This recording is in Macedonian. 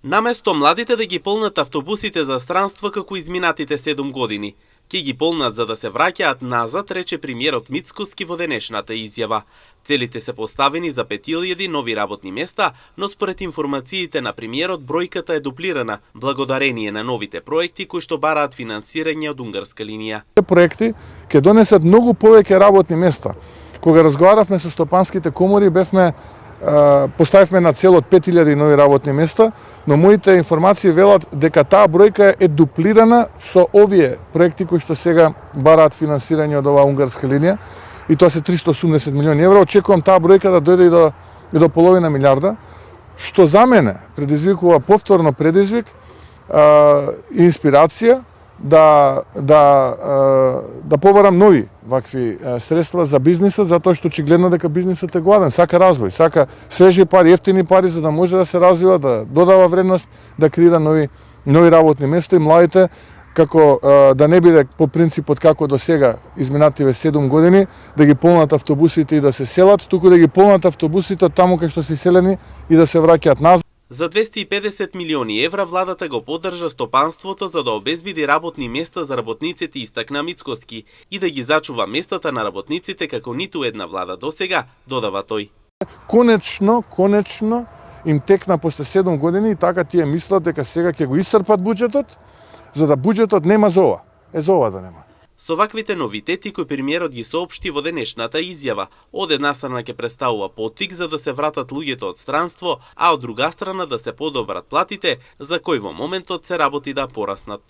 Наместо младите да ги полнат автобусите за странство како изминатите 7 години, ќе ги полнат за да се враќаат назад, рече премиерот Мицкоски во денешната изјава. Целите се поставени за 5.000 нови работни места, но според информациите на премиерот бројката е дуплирана благодарение на новите проекти кои што бараат финансирање од унгарска линија. Проекти ќе донесат многу повеќе работни места. Кога разговаравме со стопанските комори, поставивме на цел од 5.000 нови работни места, но моите информации велат дека таа бројка е дуплирана со овие проекти кои што сега бараат финансирање од оваа унгарска линија, и тоа се 380 милиони евра. Очекувам таа бројка да дојде и до половина милиарда, што за мене предизвикува повторно предизвик и инспирација да побарам нови вакви средства за бизнисот, затоа што очигледно дека бизнисот е гладен, сака развој, сака свежи пари, ефтини пари за да може да се развива, да додава вредност, да креира нови работни места, и младите како да не биде по принципот како до сега изминативе 7 години, да ги полнат автобусите и да се селат, туку да ги полнат автобусите таму кај што се селени и да се враќаат назад. За 250 милиони евра владата го поддржа стопанството за да обезбеди работни места за работниците, истакна Мицкоски, и да ги зачува местата на работниците како ниту една влада досега, додава тој. Конечно им текна после 7 години и така тие мислат дека сега ќе го исцрпат буџетот, за да буџетот нема за ова. За ова да нема. Со ваквите новитети кои премиерот ги соопшти во денешната изјава, од една страна ќе представува поттик за да се вратат луѓето од странство, а од друга страна да се подобрат платите, за кои во моментот се работи да пораснат.